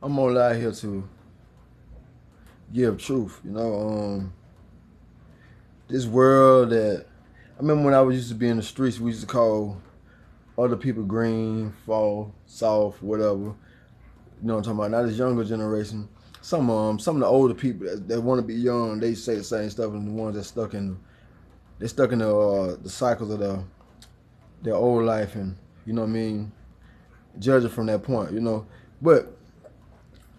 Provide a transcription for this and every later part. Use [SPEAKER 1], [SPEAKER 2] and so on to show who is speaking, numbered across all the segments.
[SPEAKER 1] I'm only out here to give truth. This world that I remember when I was used to be in the streets, we used to call other people green, fall, soft, whatever. You know what I'm talking about? Not this younger generation. Some of the older people that want to be young, they say the same stuff, and the ones that stuck in the cycles of their old life, and you know what I mean. Judging from that point. But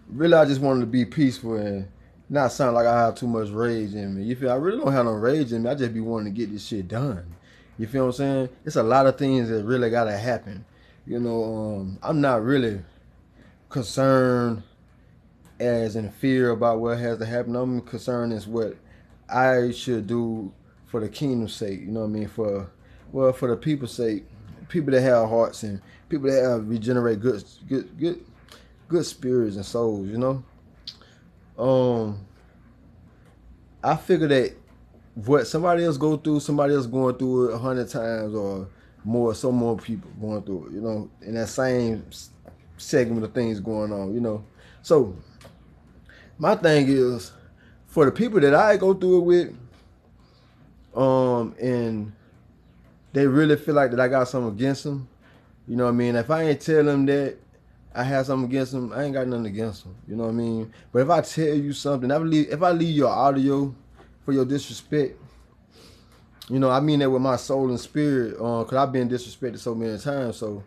[SPEAKER 1] really, I just wanted to be peaceful and not sound like I have too much rage in me. You feel? I really don't have no rage in me. I just be wanting to get this shit done. You feel what I'm saying? It's a lot of things that really gotta happen. I'm not really concerned as in fear about what has to happen. I'm concerned is what I should do for the kingdom's sake. You know what I mean? For the people's sake, people that have hearts and people that have regenerate good spirits and souls. I figure that what somebody else go through, somebody else going through it 100 times or more. Some more people going through it. In that same segment of things going on. So my thing is for the people that I go through it with, and they really feel like that I got something against them. You know what I mean? If I ain't tell them that I have something against them, I ain't got nothing against them. You know what I mean? But if I tell you something, if I leave your audio for your disrespect, I mean that with my soul and spirit, because I've been disrespected so many times. So,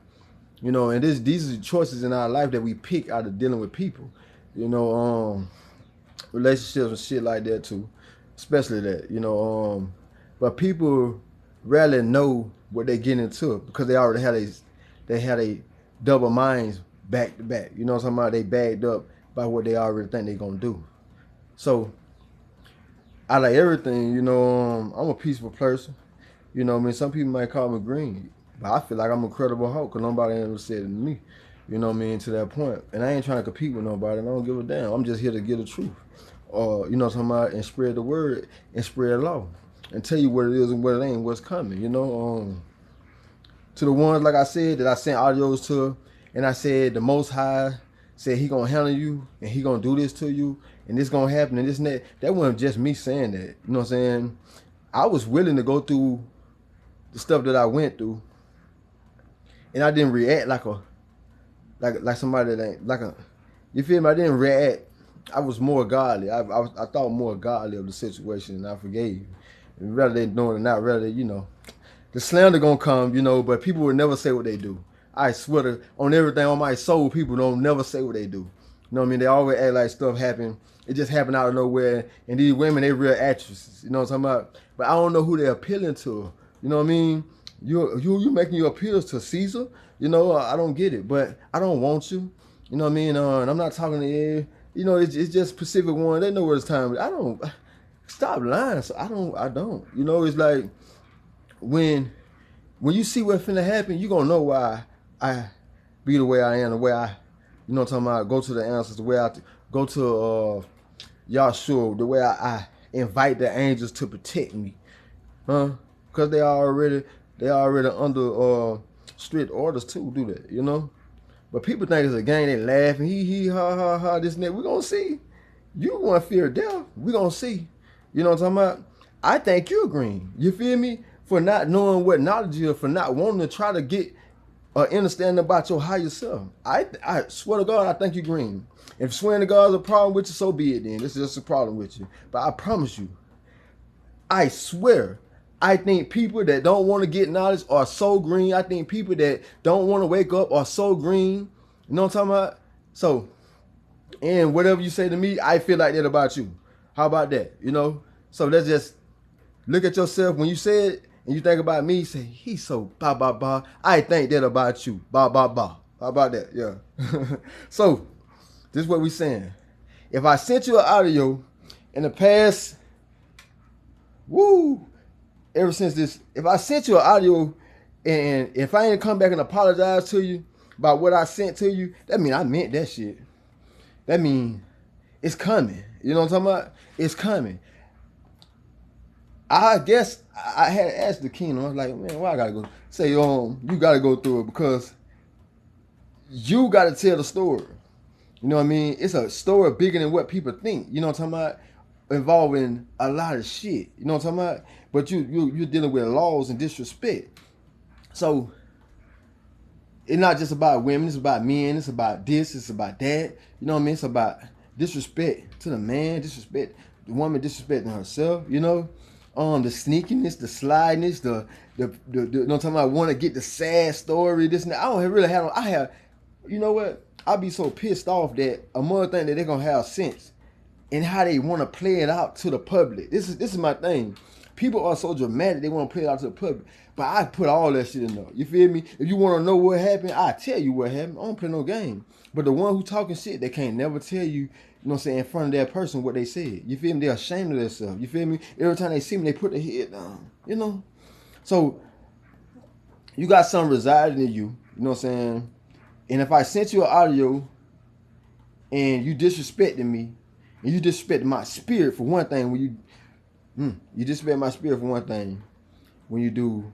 [SPEAKER 1] and these are the choices in our life that we pick out of dealing with people. Relationships and shit like that too, especially that. But people rarely know what they get into because they already had a double minds back to back. You know what I'm talking about? They bagged up by what they already think they're gonna do. So I like everything, I'm a peaceful person. Some people might call me green, but I feel like I'm a credible hoe because nobody ever said it to me. To that point. And I ain't trying to compete with nobody, and I don't give a damn. I'm just here to get the truth. You know what I'm talking about, and spread the word and spread law. And tell you what it is and what it ain't, what's coming, To the ones, like I said, that I sent audios to, and I said the Most High said he gonna handle you, and he gonna do this to you, and this gonna happen, and this and that. That wasn't just me saying that, you know what I'm saying? I was willing to go through the stuff that I went through, and I didn't react like somebody that ain't, you feel me? I didn't react. I was more godly. I thought more godly of the situation, and I forgave. And rather than knowing it or not, rather, the slander gonna come, but people would never say what they do. I swear on everything on my soul, people don't never say what they do. You know what I mean? They always act like stuff happened. It just happened out of nowhere. And these women, they real actresses. You know what I'm talking about? But I don't know who they're appealing to. You know what I mean? You making your appeals to Caesar? I don't get it. But I don't want you. You know what I mean? And I'm not talking to you. It's just Pacific One. They know what it's time. I don't. Stop lying. So I don't. It's like when you see what's finna happen, you gonna know why I be the way I am, the way I, what I'm talking about, go to the answers, the way I go to Yahshua, the way I invite the angels to protect me, huh? Because they already under strict orders too, do that, But people think it's a game, they laughing, he, ha, ha, this and that. We're gonna see. You want to fear death, we're gonna see. You know what I'm talking about? I think you're green. You feel me? For not knowing what knowledge is, for not wanting to try to get understanding about your higher self. I swear to God, I think you're green. If swearing to God is a problem with you, so be it then. This is just a problem with you. But I promise you, I swear, I think people that don't want to get knowledge are so green. I think people that don't want to wake up are so green. You know what I'm talking about? So, and whatever you say to me, I feel like that about you. How about that? So let's just look at yourself when you say it and you think about me, say, he's so ba ba ba. I think that about you. Ba ba ba. How about that? Yeah. So, this is what we saying. If I sent you an audio in the past, ever since this, if I sent you an audio and if I ain't come back and apologize to you about what I sent to you, that mean I meant that shit. That mean it's coming. You know what I'm talking about? It's coming. I guess I had asked the kingdom. I was like, man, why I gotta go? Say, you gotta go through it because you gotta tell the story. You know what I mean? It's a story bigger than what people think. You know what I'm talking about? Involving a lot of shit. You know what I'm talking about? But you're dealing with laws and disrespect. So it's not just about women. It's about men. It's about this. It's about that. You know what I mean? It's about disrespect to the man. Disrespect the woman. Disrespecting herself. You know, the sneakiness, the slidiness, you know what I'm talking about? Want to get the sad story. This and that. I don't really have. I have. You know what? I be so pissed off that a mother think that they're gonna have sense in how they want to play it out to the public. This is my thing. People are so dramatic, they want to play it out to the public. But I put all that shit in there. You feel me? If you want to know what happened, I tell you what happened. I don't play no game. But the one who talking shit, they can't never tell you, you know what I'm saying, in front of that person what they said. You feel me? They're ashamed of themselves. You feel me? Every time they see me, they put their head down. You know? So, you got something residing in you. You know what I'm saying? And if I sent you an audio and you disrespecting me, and you disrespect my spirit for one thing when you disrespect my spirit for one thing when you do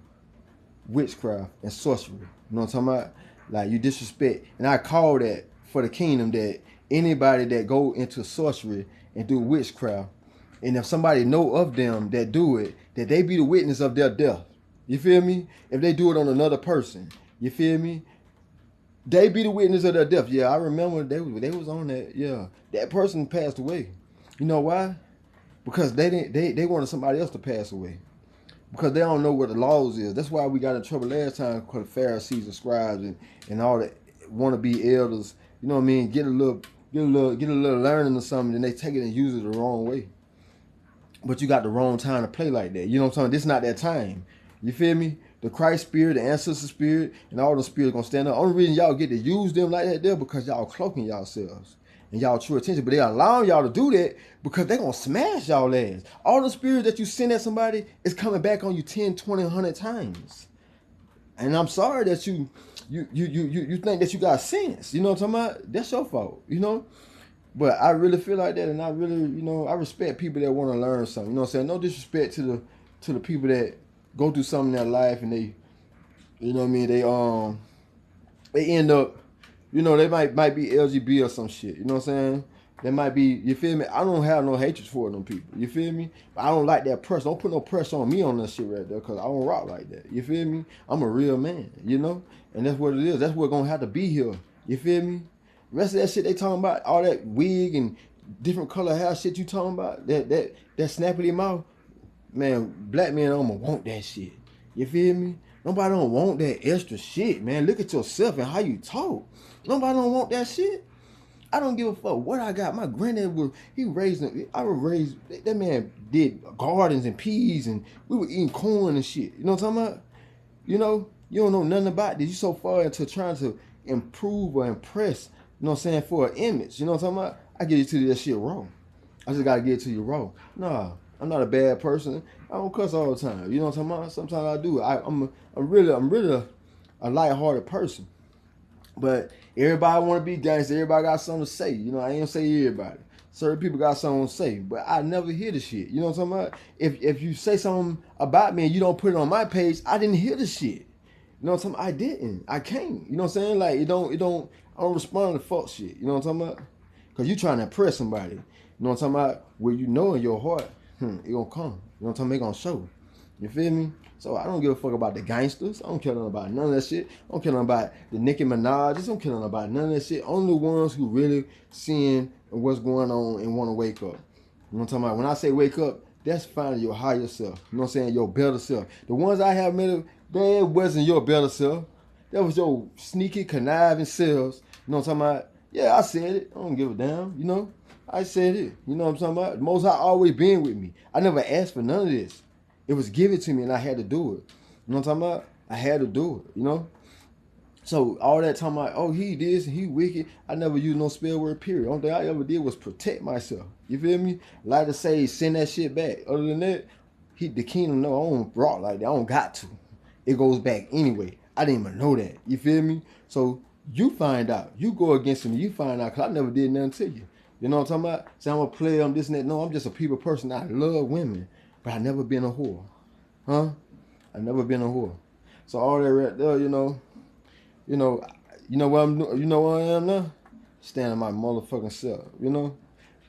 [SPEAKER 1] witchcraft and sorcery. You know what I'm talking about? Like you disrespect. And I call that for the kingdom that anybody that go into sorcery and do witchcraft, and if somebody know of them that do it, that they be the witness of their death. You feel me? If they do it on another person, you feel me? They be the witness of their death. Yeah, I remember they was on that. Yeah, that person passed away. You know why? Because they wanted somebody else to pass away. Because they don't know what the laws is. That's why we got in trouble last time because Pharisees and scribes and all that want to be elders. You know what I mean? Get a little learning or something, and they take it and use it the wrong way. But you got the wrong time to play like that. You know what I'm saying? This is not that time. You feel me? The Christ spirit, the ancestor spirit, and all the spirits gonna stand up. Only reason y'all get to use them like that there because y'all cloaking yourselves and y'all true attention. But they allowing y'all to do that because they gonna smash y'all ass. All the spirits that you send at somebody is coming back on you 10, 20, 100 times. And I'm sorry that you think that you got sense. You know what I'm talking about? That's your fault, you know? But I really feel like that, and I really, you know, I respect people that want to learn something. You know what I'm saying? No disrespect to the people that go through something in their life and they, you know what I mean, they end up, you know, they might be LGBT or some shit. You know what I'm saying? They might be, you feel me? I don't have no hatred for them people. You feel me? But I don't like that pressure. Don't put no pressure on me on that shit right there because I don't rock like that. You feel me? I'm a real man, you know? And that's what it is. That's what's going to have to be here. You feel me? The rest of that shit they talking about, all that wig and different color hair shit you talking about, that snappity mouth, man, black men don't want that shit. You feel me? Nobody don't want that extra shit, man. Look at yourself and how you talk. Nobody don't want that shit. I don't give a fuck what I got. My granddad I was raised, that man did gardens and peas and we were eating corn and shit. You know what I'm talking about? You know, you don't know nothing about this. You so far into trying to improve or impress, you know what I'm saying, for an image. You know what I'm talking about? I get you to that shit raw. I just gotta get it to you raw. Nah, I'm not a bad person. I don't cuss all the time. You know what I'm talking about? Sometimes I do. I'm really a lighthearted person. But everybody want to be gangster. Everybody got something to say. You know, I ain't gonna say everybody. Certain people got something to say, but I never hear the shit. You know what I'm talking about? If you say something about me and you don't put it on my page, I didn't hear the shit. You know what I'm talking about? I didn't. I can't. You know what I'm saying? Like I don't respond to fuck shit. You know what I'm talking about? Cause you trying to impress somebody. You know what I'm talking about? Where you know in your heart, it gonna come. You know what I'm talking about? It gonna show. You feel me? So I don't give a fuck about the gangsters. I don't care nothing about none of that shit. I don't care nothing about the Nicki Minaj. I don't care nothing about none of that shit. Only the ones who really seeing what's going on and want to wake up. You know what I'm talking about? When I say wake up, that's finding your higher self. You know what I'm saying? Your better self. The ones I have met, that wasn't your better self. That was your sneaky, conniving selves. You know what I'm talking about? Yeah, I said it. I don't give a damn. You know? I said it. You know what I'm talking about? The Most High always been with me. I never asked for none of this. It was given to me and I had to do it. You know what I'm talking about? I had to do it, you know? So all that talking about, oh, he this, he wicked. I never used no spell word, period. Only thing I ever did was protect myself. You feel me? Like to say, send that shit back. Other than that, the kingdom, no, I don't rock like that. I don't got to. It goes back anyway. I didn't even know that. You feel me? So you find out. You go against me. You find out because I never did nothing to you. You know what I'm talking about? Say I'm a player, I'm this and that. No, I'm just a people person. I love women. But I never been a whore. Huh? I never been a whore. So all that right there, you know what I am now? stand in my motherfucking self, you know?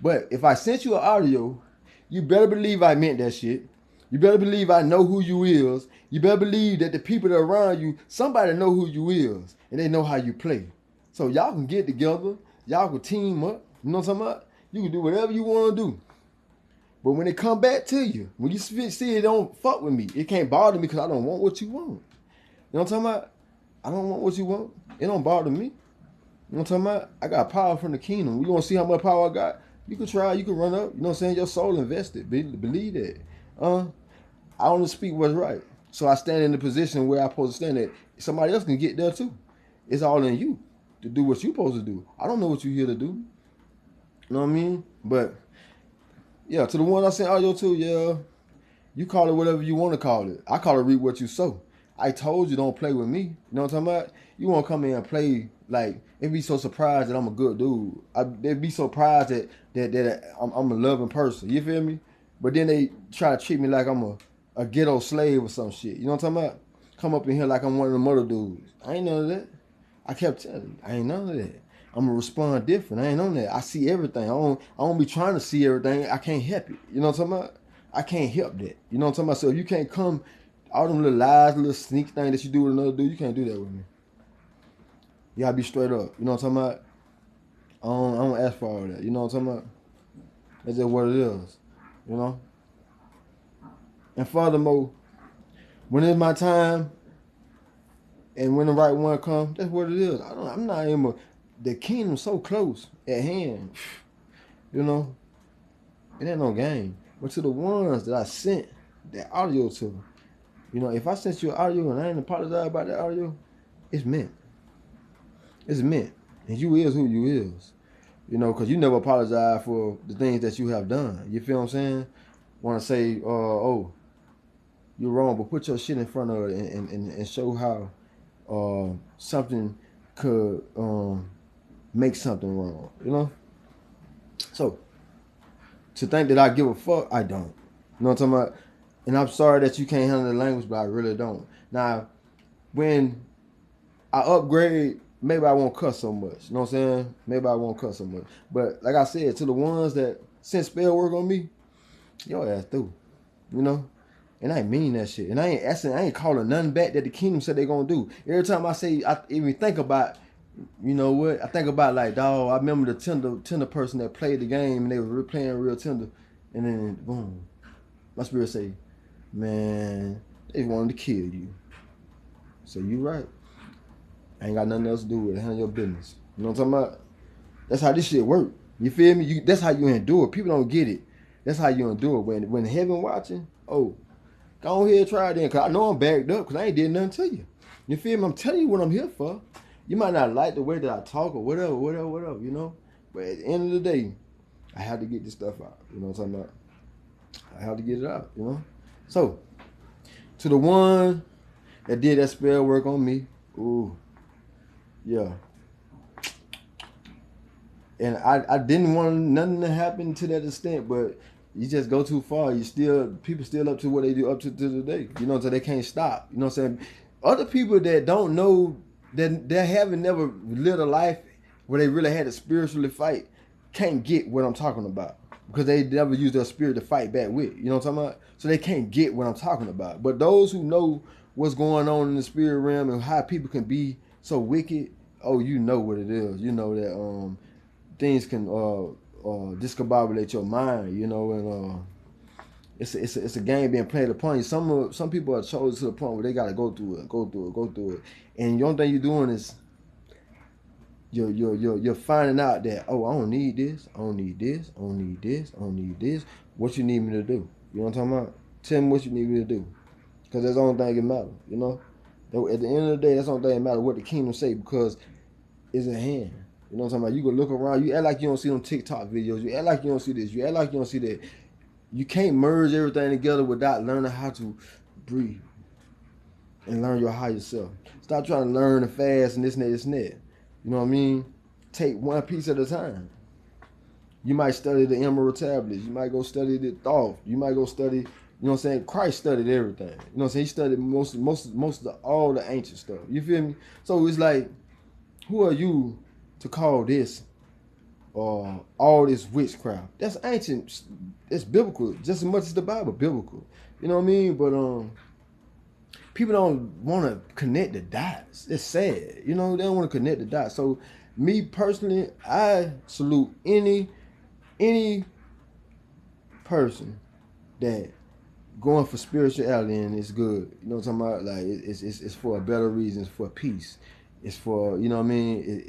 [SPEAKER 1] But if I sent you an audio, you better believe I meant that shit. You better believe I know who you is. You better believe that the people that are around you, somebody know who you is, and they know how you play. So y'all can get together. Y'all can team up. You know what I'm talking about? You can do whatever you want to do. But when it come back to you, when you see it don't fuck with me, it can't bother me because I don't want what you want. You know what I'm talking about? I don't want what you want. It don't bother me. You know what I'm talking about? I got power from the kingdom. You want to see how much power I got? You can try. You can run up. You know what I'm saying? Your soul invested. Believe that. I only speak what's right. So I stand in the position where I'm supposed to stand at. Somebody else can get there too. It's all in you to do what you're supposed to do. I don't know what you're here to do. You know what I mean? But yeah, to the one I sent audio to, yeah, you call it whatever you want to call it. I call it reap what you sow. I told you don't play with me. You know what I'm talking about? You want to come in and play like, they'd be so surprised that I'm a good dude. They'd be surprised that I'm a loving person. You feel me? But then they try to treat me like I'm a ghetto slave or some shit. You know what I'm talking about? Come up in here like I'm one of them other dudes. I ain't none of that. I kept telling you, I ain't none of that. I'm gonna respond different. I ain't on that. I see everything. I don't be trying to see everything. I can't help it. You know what I'm talking about? I can't help that. You know what I'm talking about? So if you can't come, all them little lies, little sneak thing that you do with another dude, you can't do that with me. You gotta be straight up. You know what I'm talking about? I don't ask for all that. You know what I'm talking about? That's just what it is. You know? And furthermore, when it's my time and when the right one comes, that's what it is. I'm not even the kingdom's so close at hand. You know? It ain't no game. But to the ones that I sent that audio to, you know, if I sent you an audio and I ain't apologize about that audio, it's meant. It's meant. And you is who you is. You know, because you never apologize for the things that you have done. You feel what I'm saying? Want to say, oh, you're wrong, but put your shit in front of it and show how something could make something wrong. You know? So, to think that I give a fuck, I don't. You know what I'm talking about? And I'm sorry that you can't handle the language, but I really don't. Now, when I upgrade, maybe I won't cuss so much. You know what I'm saying? Maybe I won't cuss so much. But like I said, to the ones that sent spell work on me, your ass through. You know? And I ain't mean that shit. And I ain't calling nothing back that the kingdom said they gonna do. Every time I say, I even think about, you know what? I think about like, dog, I remember the tender person that played the game and they were playing real tender. And then, boom. My spirit say, man, they wanted to kill you. So you right. I ain't got nothing else to do with it. Handle your business. You know what I'm talking about? That's how this shit work. You feel me? That's how you endure. People don't get it. That's how you endure. When heaven watching, oh, go on here and try it then. Because I know I'm backed up because I ain't did nothing to you. You feel me? I'm telling you what I'm here for. You might not like the way that I talk or whatever, you know? But at the end of the day, I have to get this stuff out. You know what I'm talking about? I have to get it out, you know? So, to the one that did that spell work on me, ooh, yeah. And I didn't want nothing to happen to that extent, but you just go too far. People still up to what they do up to today. You know, so they can't stop. You know what I'm saying? Other people that don't know, that they haven't never lived a life where they really had to spiritually fight, can't get what I'm talking about. Because they never use their spirit to fight back with. You know what I'm talking about? So they can't get what I'm talking about. But those who know what's going on in the spirit realm and how people can be so wicked, oh, you know what it is. You know that things can discombobulate your mind, you know, and it's a game being played upon you. Some people are chosen to the point where they gotta go through it. And the only thing you're doing is you're finding out that, oh, I don't need this, I don't need this, I don't need this, I don't need this. What you need me to do? You know what I'm talking about? Tell me what you need me to do. Because that's the only thing that matters, you know? At the end of the day, that's the only thing that matters what the kingdom say, because it's at hand. You know what I'm talking about? You can look around, you act like you don't see them TikTok videos, you act like you don't see this, you act like you don't see that. You can't merge everything together without learning how to breathe and learn your higher self. Stop trying to learn and fast and this and that. You know what I mean? Take one piece at a time. You might study the emerald tablets. You might go study the thought. You might go study, you know what I'm saying? Christ studied everything. You know what I'm saying? He studied most of all the ancient stuff. You feel me? So it's like, who are you to call this all this witchcraft. That's ancient. It's biblical just as much as the Bible, biblical. You know what I mean? But people don't want to connect the dots. It's sad. You know, they don't want to connect the dots. So me personally, I salute any person that going for spirituality and it's good. You know what I'm talking about? Like it's for a better reason. It's for peace. It's for, you know what I mean?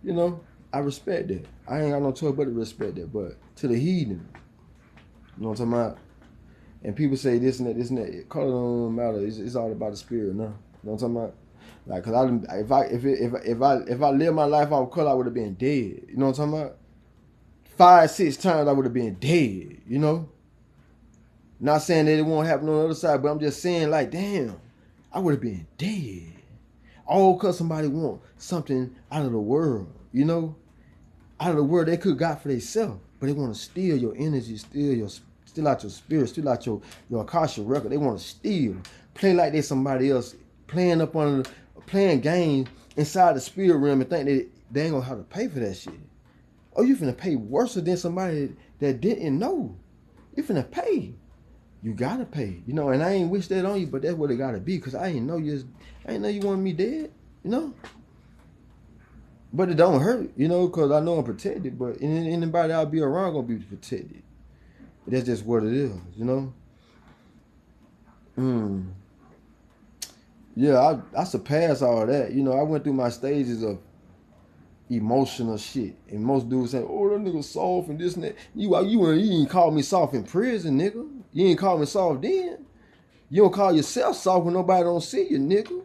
[SPEAKER 1] You know, I respect that. I ain't got no choice but to respect that. But to the heathen, you know what I'm talking about? And people say this and that, this and that. Color don't matter. It's all about the spirit now. You know what I'm talking about? Like, cause if I live my life off color, I would have been dead. You know what I'm talking about? 5, 6 times I would have been dead. You know. Not saying that it won't happen on the other side, but I'm just saying, like, damn, I would have been dead. All because somebody want something out of the world, you know? Out of the world they could got for themselves, but they want to steal your energy, steal out your spirit, steal out your Akasha record. They want to steal. Play like they somebody else, playing games inside the spirit realm and think they ain't gonna have to pay for that shit. Oh, you finna pay worse than somebody that didn't know. You finna pay. You gotta pay, you know, and I ain't wish that on you, but that's what it gotta be, cause I ain't know you wanted me dead, you know. But it don't hurt, you know, cause I know I'm protected. But anybody I'll be around gonna be protected. But that's just what it is, you know. Yeah, I surpassed all that, you know. I went through my stages of emotional shit, and most dudes say, "Oh, that nigga soft and this and that." You ain't call me soft in prison, nigga. You ain't call me soft then. You don't call yourself soft when nobody don't see you, nigga.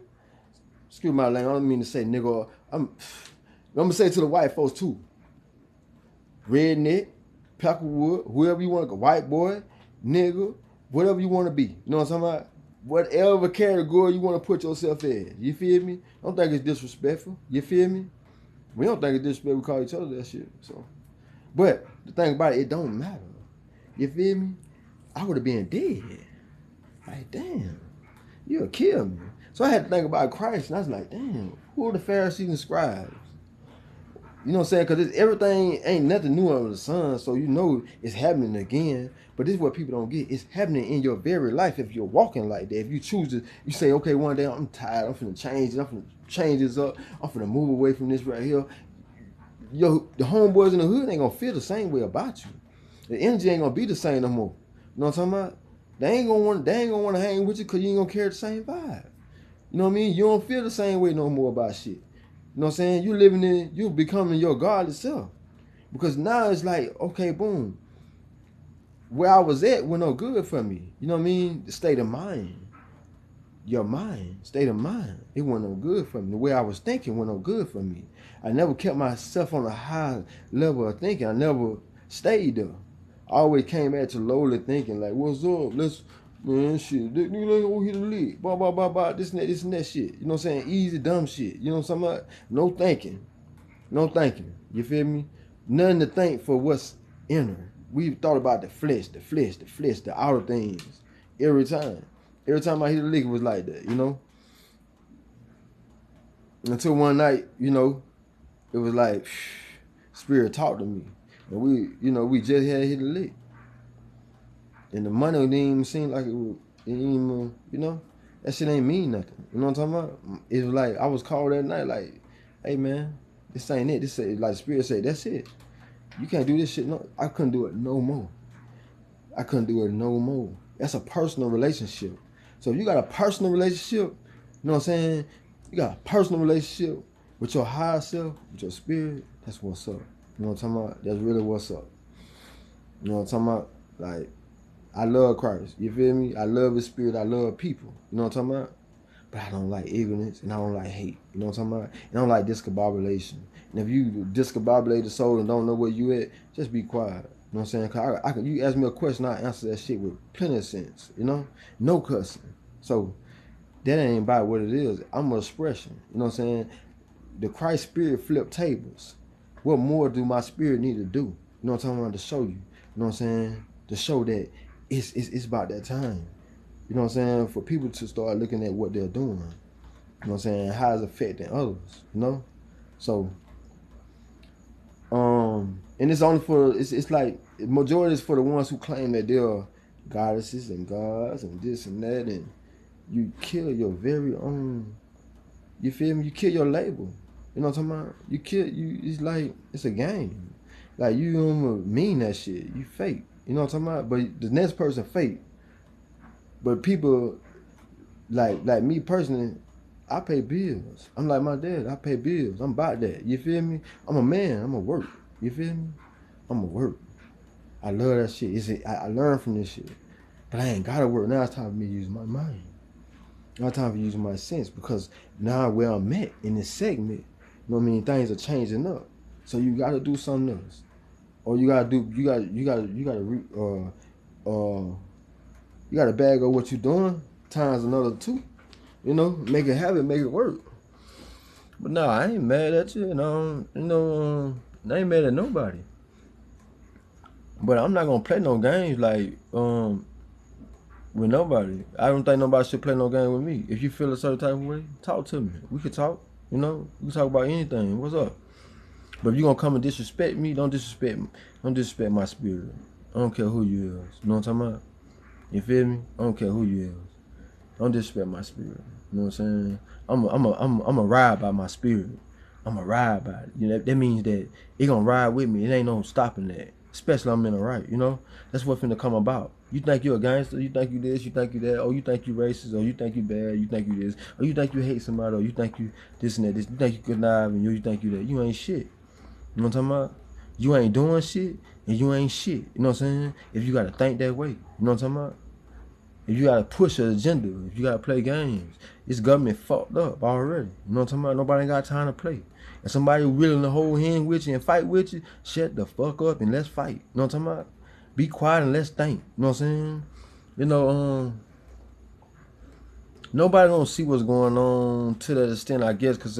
[SPEAKER 1] Excuse my language. I don't mean to say nigga. I'm gonna say it to the white folks too. Redneck, Peckerwood, whoever you want to go, white boy, nigga, whatever you want to be. You know what I'm talking about? Whatever category you want to put yourself in. You feel me? I don't think it's disrespectful. You feel me? We don't think it's disrespectful. We call each other that shit. So, but the thing about it don't matter. You feel me? I would have been dead. Like, damn, you'll kill me. So I had to think about Christ, and I was like, damn, who are the Pharisees and scribes? You know what I'm saying? Because everything ain't nothing new under the sun, so you know it's happening again. But this is what people don't get. It's happening in your very life if you're walking like that. If you choose to, you say, okay, one day I'm tired, I'm finna change it, I'm finna change this up, I'm finna move away from this right here. The homeboys in the hood ain't gonna feel the same way about you. The energy ain't gonna be the same no more. You know what I'm talking about? They ain't gonna want to hang with you because you ain't gonna carry the same vibe. You know what I mean? You don't feel the same way no more about shit. You know what I'm saying? You becoming your God itself. Because now it's like, okay, boom. Where I was at was no good for me. You know what I mean? The state of mind. Your mind, state of mind. It wasn't no good for me. The way I was thinking wasn't no good for me. I never kept myself on a high level of thinking. I never stayed there. I always came back to lowly thinking, like, what's up? Man, shit, let's go hit the lick. Blah, blah, blah, blah, this and that shit. You know what I'm saying? Easy, dumb shit. You know what I'm talking about? No thinking. No thinking. You feel me? Nothing to think for what's inner. We thought about the flesh, the outer things. Every time. Every time I hit the lick, it was like that, you know? Until one night, you know, it was like, Spirit talked to me. And we just had hit the lick. And the money didn't even seem like it didn't even, you know, that shit ain't mean nothing. You know what I'm talking about? It was like, I was called that night like, hey man, this ain't it. This like the Spirit said, that's it. You can't do this shit. No, I couldn't do it no more. I couldn't do it no more. That's a personal relationship. So if you got a personal relationship, you know what I'm saying? You got a personal relationship with your higher self, with your spirit, that's what's up. You know what I'm talking about? That's really what's up. You know what I'm talking about? Like, I love Christ. You feel me? I love his spirit. I love people. You know what I'm talking about? But I don't like ignorance and I don't like hate. You know what I'm talking about? And I don't like discombobulation. And if you discombobulate the soul and don't know where you at, just be quiet. You know what I'm saying? Cause you ask me a question, I answer that shit with plenty of sense. You know? No cussing. So that ain't about what it is. I'm an expression. You know what I'm saying? The Christ spirit flipped tables. What more do my spirit need to do? You know what I'm talking about? To show you. You know what I'm saying? To show that it's about that time. You know what I'm saying? For people to start looking at what they're doing. You know what I'm saying? How it's affecting others. You know? So and it's only for it's like majority is for the ones who claim that they're goddesses and gods and this and that, and you kill your very own. You feel me? You kill your label. You know what I'm talking about? You kill you. It's like it's a game. Like you don't mean that shit. You fake. You know what I'm talking about? But the next person fake. But people like me personally, I pay bills. I'm like my dad. I pay bills. I'm about that. You feel me? I'm a man. I'm a work. You feel me? I'm a work. I love that shit. I learned from this shit. But I ain't gotta work. Now it's time for me to use my mind. Now it's time for using my sense, because now where I'm at in this segment, you know what I mean, things are changing up. So you gotta do something else. Or you gotta bag up what you're doing times another 2. You know, make it happen, make it work. But no, I ain't mad at you. I ain't mad at nobody. But I'm not gonna play no games like with nobody. I don't think nobody should play no game with me. If you feel a certain type of way, talk to me. We can talk. You know, we can talk about anything. What's up? But if you gonna come and disrespect me, don't disrespect me. Don't disrespect my spirit. I don't care who you is. You know what I'm talking about? You feel me? I don't care who you is. Don't disrespect my spirit. You know what I'm saying? I'm a ride by my spirit. I'm a ride by it. You know, that means that it gonna ride with me. It ain't no stopping that. Especially I'm in the right, you know? That's what finna come about. You think you a gangster, you think you this, you think you that, oh, you think you racist, or you think you bad, you think you this, or you think you hate somebody, or you think you this and that, this, you think you connive, and you think you that. You ain't shit. You know what I'm talking about? You ain't doing shit, and you ain't shit. You know what I'm saying? If you gotta think that way. You know what I'm talking about? If you gotta push an agenda, if you gotta play games, this government fucked up already. You know what I'm talking about? Nobody ain't got time to play. If somebody willing to hold hand with you and fight with you, shut the fuck up and let's fight. You know what I'm talking about? Be quiet and let's think. You know what I'm saying? You know, nobody gonna see what's going on to that extent, I guess, because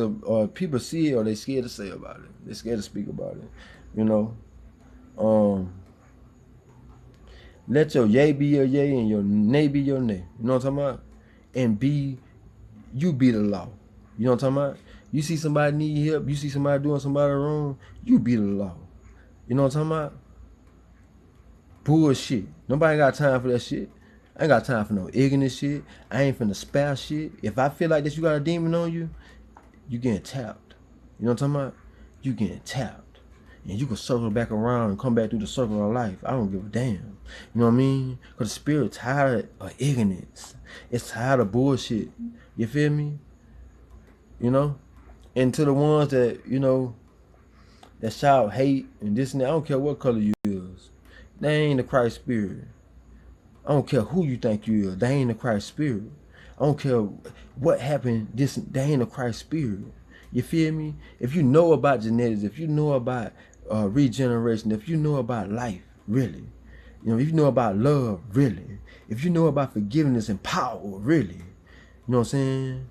[SPEAKER 1] people see it or they scared to say about it. They scared to speak about it. You know, let your yay be your yay and your nay be your nay. You know what I'm talking about? And you be the law. You know what I'm talking about? You see somebody need help, you see somebody doing somebody wrong, you be the law. You know what I'm talking about? Bullshit. Nobody got time for that shit. I ain't got time for no ignorant shit. I ain't finna spare shit. If I feel like that you got a demon on you, you getting tapped. You know what I'm talking about? You getting tapped. And you can circle back around and come back through the circle of life. I don't give a damn. You know what I mean? Because the spirit tired of ignorance. It's tired of bullshit. You feel me? You know? And to the ones that, you know, that shout hate and this and that, I don't care what color you is. They ain't the Christ spirit. I don't care who you think you is. They ain't the Christ spirit. I don't care what happened. They ain't the Christ spirit. You feel me? If you know about genetics, if you know about regeneration, if you know about life, really, you know, if you know about love, really, if you know about forgiveness and power, really, you know what I'm saying?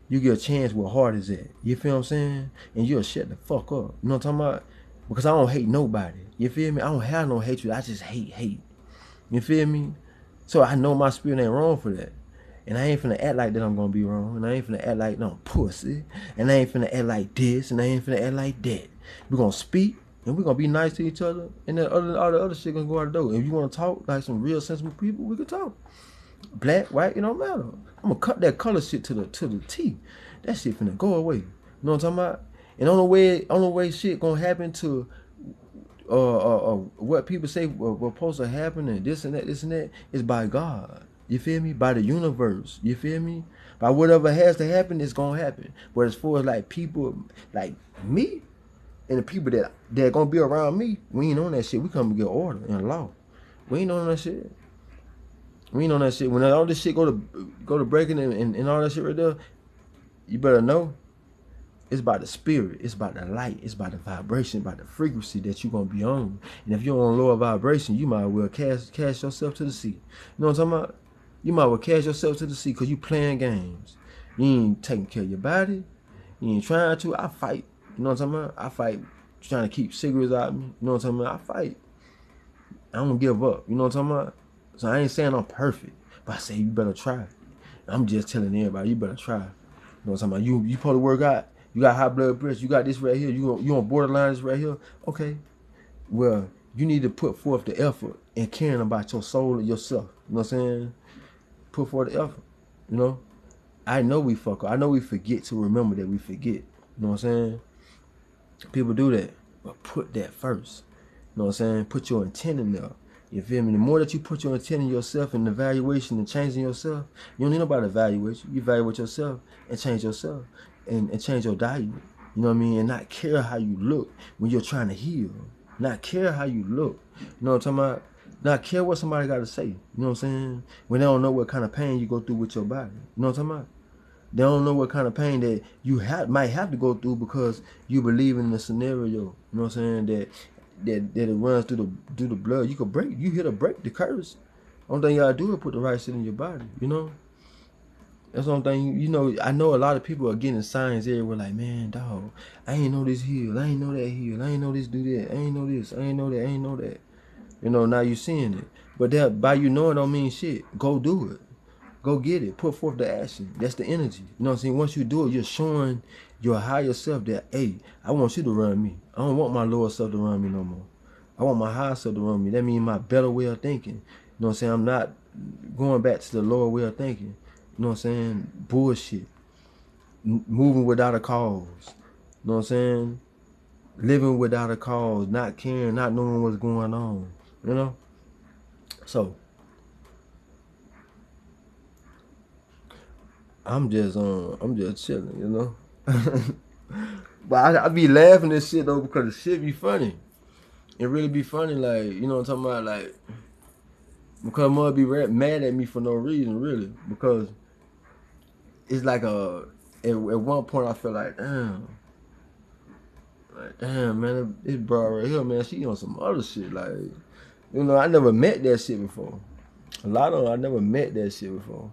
[SPEAKER 1] You get a chance where heart is at. You feel what I'm saying? And you'll shut the fuck up. You know what I'm talking about? Because I don't hate nobody. You feel me? I don't have no hatred. I just hate. You feel me? So I know my spirit ain't wrong for that. And I ain't finna act like that I'm gonna be wrong. And I ain't finna act like no pussy. And I ain't finna act like this. And I ain't finna act like that. We're gonna speak. And we're gonna be nice to each other. And then all the other shit gonna go out the door. If you wanna talk like some real sensible people, we can talk. Black, white, it don't matter. I'm gonna cut that color shit to the T. That shit finna go away. You know what I'm talking about? And only way shit gonna happen to what people say what's supposed to happen and this and that is by God. You feel me? By the universe. You feel me? By whatever has to happen, it's gonna happen. But as far as like people like me and the people that gonna be around me, we ain't on that shit. We come to get order and law. We ain't on that shit. We ain't on that shit. When all this shit go to breaking and all that shit right there, you better know it's about the spirit, it's about the light, it's about the vibration, about the frequency that you're gonna be on. And if you're on lower vibration, you might well cast yourself to the sea. You know what I'm talking about? You might well cast yourself to the sea because you playing games. You ain't taking care of your body. You ain't trying to. I fight. You know what I'm talking about? I fight trying to keep cigarettes out of me. You know what I'm talking about? I fight. I don't give up. You know what I'm talking about? So I ain't saying I'm perfect, but I say you better try. I'm just telling everybody, you better try. You know what I'm talking about? You supposed to work out. You got high blood pressure. You got this right here. You on borderline this right here. Okay, Well, you need to put forth the effort in caring about your soul and yourself. You know what I'm saying? Put forth the effort. You know? I know we fuck up. I know we forget to remember that we forget. You know what I'm saying? People do that. But put that first. You know what I'm saying? Put your intent in there. You feel me? The more that you put your intent in yourself and evaluation and changing yourself, you don't need nobody to evaluate you. You evaluate yourself and change yourself and change your diet. You know what I mean? And not care how you look when you're trying to heal. Not care how you look. You know what I'm talking about? Not care what somebody got to say. You know what I'm saying? When they don't know what kind of pain you go through with your body. You know what I'm talking about? They don't know what kind of pain that you might have to go through because you believe in the scenario. You know what I'm saying? That it runs through the blood. You could break. You hit a break the curse. Only thing you gotta do is put the right shit in your body. You know. That's the only thing. You know. I know a lot of people are getting signs everywhere. Like, man, dog, I ain't know this heal. I ain't know that heal. I ain't know this do that. I ain't know this. I ain't know that. I ain't know that. You know. Now you seeing it. But that by you knowing don't mean shit. Go do it. Go get it. Put forth the action. That's the energy. You know what I'm saying? Once you do it, you're showing your higher self that, hey, I want you to run me. I don't want my lower self to run me no more. I want my higher self to run me. That means my better way of thinking. You know what I'm saying? I'm not going back to the lower way of thinking. You know what I'm saying? Bullshit. Moving without a cause. You know what I'm saying? Living without a cause. Not caring, not knowing what's going on. You know? So, I'm just chilling, you know. But I be laughing this shit though because the shit be funny. It really be funny, like, you know what I'm talking about, like, because mother be mad at me for no reason, really, because it's like at one point I feel like damn, man, this bro right here, man, she on some other shit, like, you know, I never met that shit before. A lot of them, I never met that shit before.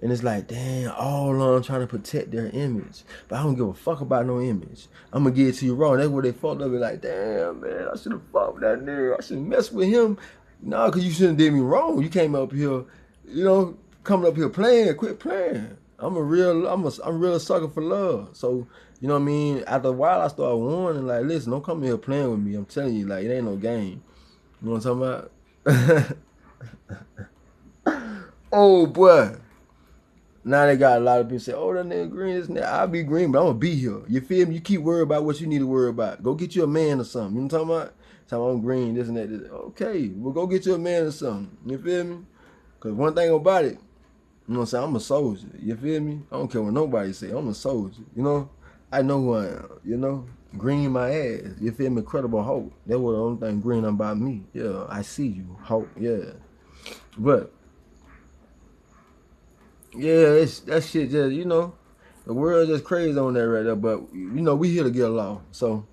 [SPEAKER 1] And it's like, damn, all of them trying to protect their image. But I don't give a fuck about no image. I'm going to give it to you raw. And that's where they fucked up. Be like, damn, man, I should have fucked with that nigga. I shouldn't mess with him. No, because you shouldn't did me wrong. You came up here, you know, coming up here playing. Quit playing. I'm real sucker for love. So, you know what I mean? After a while, I started warning, like, listen, don't come here playing with me. I'm telling you, like, it ain't no game. You know what I'm talking about? Oh, boy. Now they got a lot of people say, oh, that nigga green, this nigga. I'll be green, but I'm going to be here. You feel me? You keep worrying about what you need to worry about. Go get you a man or something. You know what I'm talking about? So I'm green, this and that. This. Okay, well, go get you a man or something. You feel me? Because one thing about it, you know what I'm saying? I'm a soldier. You feel me? I don't care what nobody say. I'm a soldier. You know? I know who I am. You know? Green my ass. You feel me? Incredible hope. That was the only thing green about me. Yeah, I see you. Hope. Yeah. But yeah, that shit just, you know, the world just crazy on that right there. But, you know, we here to get along. So,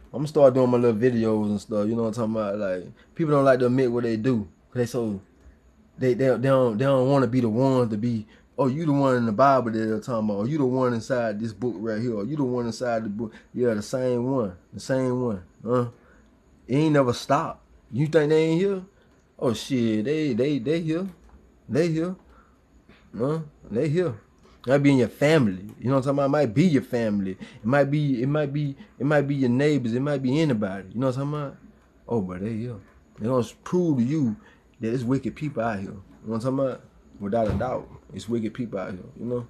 [SPEAKER 1] I'm going to start doing my little videos and stuff. You know what I'm talking about? Like, people don't like to admit what they do. They don't want to be the ones to be, oh, you the one in the Bible that they're talking about. Or you the one inside this book right here. Or you the one inside the book. Yeah, the same one. The same one. It ain't never stopped. You think they ain't here? Oh, shit. They here. They here. They here. It might be in your family. You know what I'm talking about? It might be your family. It might be your neighbors. It might be anybody. You know what I'm talking about? Oh, but they here. They're gonna prove to you that it's wicked people out here. You know what I'm talking about? Without a doubt. It's wicked people out here, you know?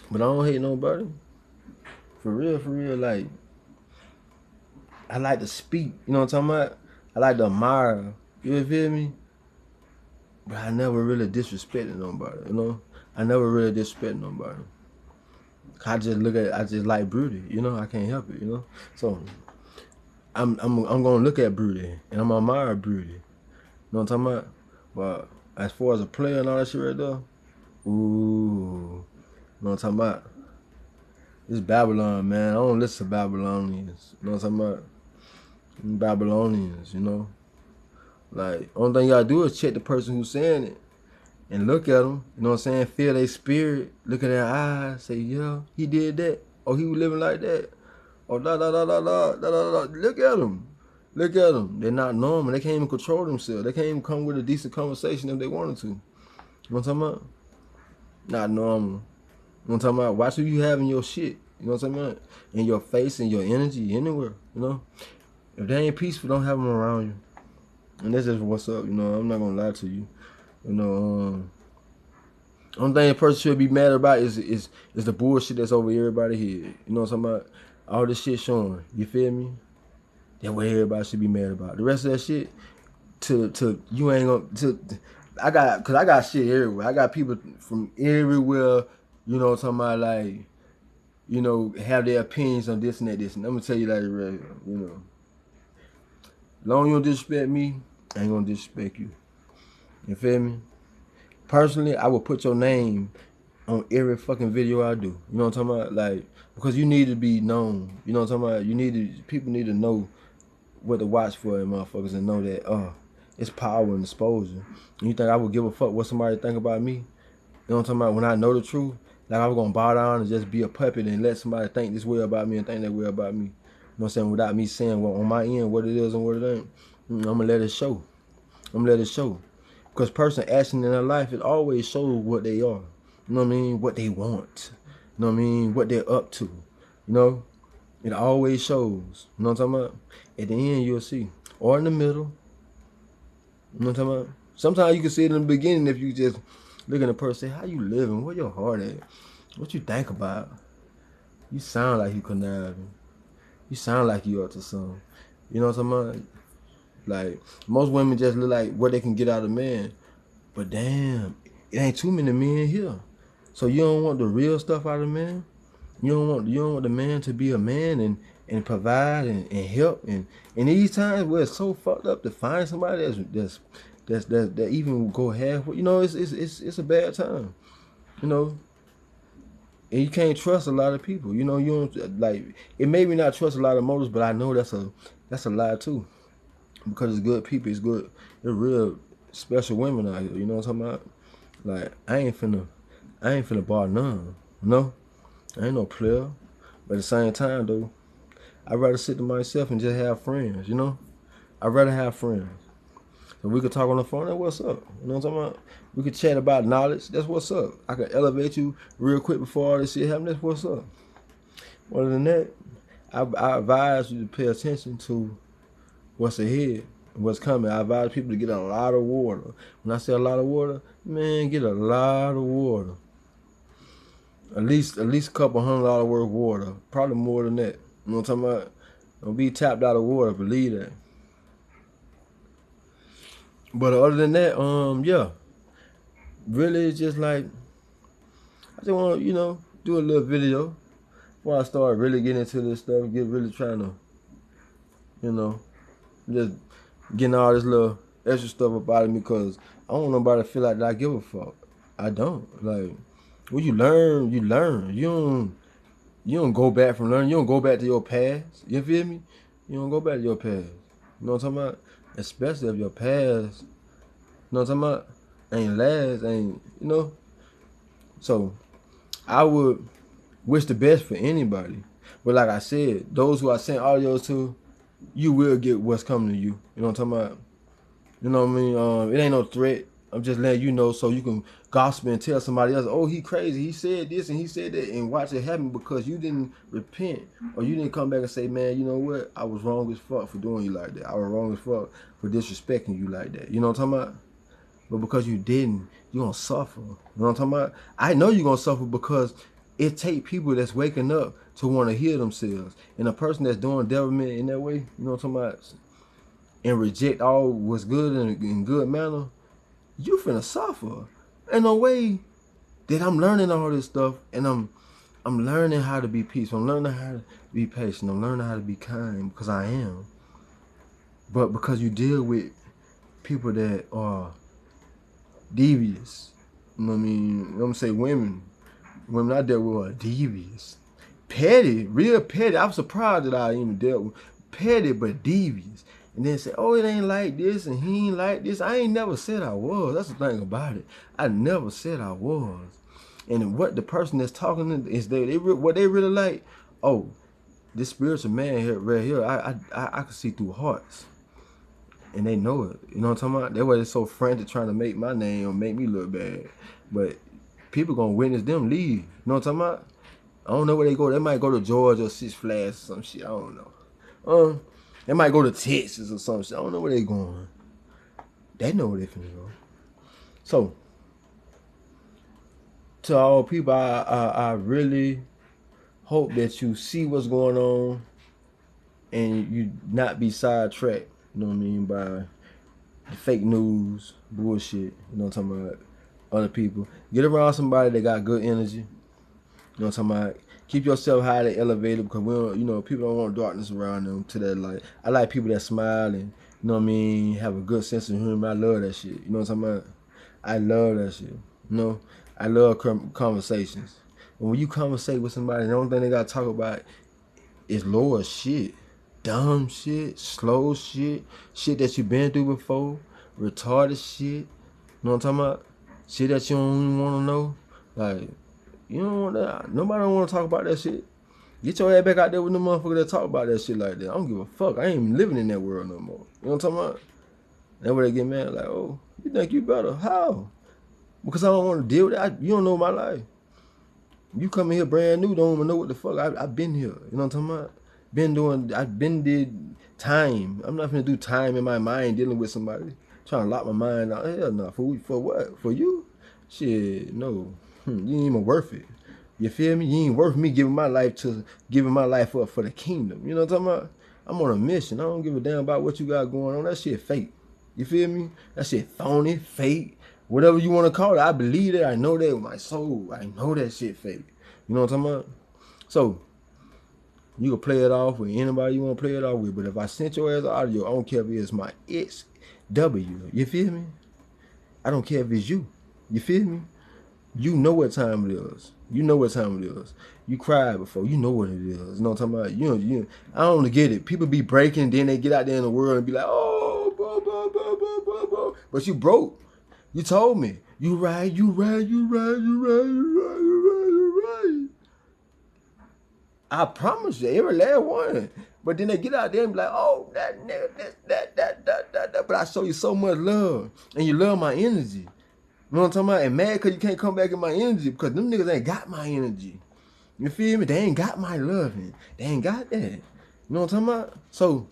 [SPEAKER 1] But I don't hate nobody. For real, like, I like to speak, you know what I'm talking about? I like to admire. You feel me? But I never really disrespected nobody, you know? I never really disrespect nobody. I just like Broody, you know? I can't help it, you know? So I'm gonna look at Broody and I'm gonna admire Broody. You know what I'm talking about? But as far as a player and all that shit right there, ooh, you know what I'm talking about? It's Babylon, man. I don't listen to Babylonians. You know what I'm talking about? Babylonians, you know? Like, only thing you gotta do is check the person who's saying it. And look at them, you know what I'm saying? Feel their spirit, look at their eyes, say, yeah, he did that. Or he was living like that. Or da da da da da da da da. Look at them. Look at them. They're not normal. They can't even control themselves. They can't even come with a decent conversation if they wanted to. You know what I'm talking about? Not normal. You know what I'm talking about? Watch who you have in your shit. You know what I'm talking about? In your face, in your energy, anywhere, you know? If they ain't peaceful, don't have them around you. And that's just what's up. You know, I'm not gonna lie to you. You know, only thing a person should be mad about is the bullshit that's over everybody's head. You know what I'm talking about? All this shit showing. You feel me? That's what everybody should be mad about. The rest of that shit, to you ain't gonna cause I got shit everywhere. I got people from everywhere. You know what I'm talking about? Like, you know, have their opinions on this and that, this. And I'm gonna tell you like right, you know. As long as you don't disrespect me, I ain't gonna disrespect you. You feel me? Personally, I would put your name on every fucking video I do. You know what I'm talking about? Like, because you need to be known. You know what I'm talking about? People need to know what to watch for in motherfuckers and know that, it's power and exposure. And you think I would give a fuck what somebody think about me? You know what I'm talking about? When I know the truth, like I was gonna bow down and just be a puppet and let somebody think this way about me and think that way about me. You know what I'm saying? Without me saying on my end what it is and what it ain't. I'm gonna let it show. I'm gonna let it show. Because person acting in their life, it always shows what they are. You know what I mean? What they want. You know what I mean? What they're up to. You know? It always shows. You know what I'm talking about? At the end, you'll see. Or in the middle. You know what I'm talking about? Sometimes you can see it in the beginning if you just look at a person and say, how you living? Where your heart at? What you think about? You sound like you conniving. You sound like you up to something. You know what I'm talking about? Like, most women just look like what they can get out of men. But damn, it ain't too many men here. So you don't want the real stuff out of men? You don't want the man to be a man and provide and help and these times where it's so fucked up to find somebody that even go halfway. You know, it's a bad time. You know. And you can't trust a lot of people. You know, you don't like it made me not trust a lot of mothers, but I know that's a lie too. Because it's good people, it's good. They're real special women out here. You know what I'm talking about? Like I ain't finna bar none. No, I ain't no player. But at the same time though, I'd rather sit to myself and just have friends. You know, I'd rather have friends. So we could talk on the phone. That's what's up. You know what I'm talking about? We could chat about knowledge. That's what's up. I could elevate you real quick before all this shit happens. That's what's up. Other than that, I advise you to pay attention to what's ahead, what's coming. I advise people to get a lot of water. When I say a lot of water, man, get a lot of water. At least a couple $100 worth of water. Probably more than that. You know what I'm talking about? Don't be tapped out of water, believe that. But other than that, yeah. Really it's just like I just wanna, do a little video before I start really getting into this stuff, get really trying to, just getting all this little extra stuff up out of me because I don't want nobody to feel like that I give a fuck. I don't. Like, when you learn, you learn. You don't go back from learning. You don't go back to your past. You feel me? You don't go back to your past. You know what I'm talking about? Especially if your past, you know what I'm talking about? Ain't last, ain't. So, I would wish the best for anybody. But like I said, those who I sent audios to, you will get what's coming to you. You know what I'm talking about? You know what I mean? It ain't no threat. I'm just letting you know so you can gossip and tell somebody else, oh, he crazy. He said this and he said that, and watch it happen because you didn't repent or you didn't come back and say, man, you know what? I was wrong as fuck for doing you like that. I was wrong as fuck for disrespecting you like that. You know what I'm talking about? But because you didn't, you're going to suffer. You know what I'm talking about? I know you're going to suffer because it take people that's waking up to want to hear themselves. And a person that's doing devilment in that way, you know what I'm talking about? And reject all what's good in good manner, you finna suffer. Ain't no way that I'm learning all this stuff and I'm learning how to be peaceful. I'm learning how to be patient. I'm learning how to be kind because I am. But because you deal with people that are devious, you know what I mean? I'm gonna say women I dealt with are devious. Petty, real petty. I'm surprised that I even dealt with petty but devious. And then say, oh, it ain't like this and he ain't like this. I ain't never said I was. That's the thing about it. I never said I was. And what the person that's talking is what they really like. Oh, this spiritual man here, right here, I can see through hearts. And they know it. You know what I'm talking about? That's why they're so frantic trying to make my name or make me look bad. But people gonna witness them leave. You know what I'm talking about? I don't know where they go. They might go to Georgia or Six Flags or some shit. I don't know. They might go to Texas or some shit. I don't know where they going. They know where they finna go. So, to all people, I really hope that you see what's going on and you not be sidetracked, you know what I mean, by the fake news, bullshit, you know what I'm talking about, other people. Get around somebody that got good energy, you know what I'm talking about. Keep yourself highly elevated because we don't, you know, people don't want darkness around them to that light. I like people that smile and, you know what I mean, have a good sense of humor. I love that shit, you know what I'm talking about. I love that shit, you know. I love conversations. And when you conversate with somebody, the only thing they got to talk about is lower shit. Dumb shit, slow shit, shit that you been through before, retarded shit, you know what I'm talking about? Shit that you don't even want to know. Like, you don't want that. Nobody don't want to talk about that shit. Get your ass back out there with the motherfucker that talk about that shit like that. I don't give a fuck. I ain't even living in that world no more. You know what I'm talking about? That's where they get mad. Like, oh, you think you better? How? Because I don't want to deal with that. You don't know my life. You come in here brand new, don't even know what the fuck. I've been here. You know what I'm talking about? I've been did time. I'm not gonna do time in my mind dealing with somebody. Trying to lock my mind out. Hell no. For what? For you? Shit, no. You ain't even worth it. You feel me? You ain't worth me giving my life up for the kingdom. You know what I'm talking about? I'm on a mission. I don't give a damn about what you got going on. That shit fake. You feel me? That shit phony, fake, whatever you want to call it. I believe it. I know that with my soul. I know that shit fake. You know what I'm talking about? So, you can play it off with anybody you want to play it off with. But if I sent your ass audio, I don't care if it's my XW. You feel me? I don't care if it's you. You feel me? You know what time it is. You know what time it is. You cried before. You know what it is. You know what I'm talking about? I don't get it. People be breaking, then they get out there in the world and be like, oh, blah, blah, blah, blah, blah, blah. But you broke. You told me. You right. I promise you, every last one. But then they get out there and be like, oh, that nigga, that. But I show you so much love. And you love my energy. You know what I'm talking about? And mad because you can't come back in my energy because them niggas ain't got my energy. You feel me? They ain't got my loving. They ain't got that. You know what I'm talking about? So,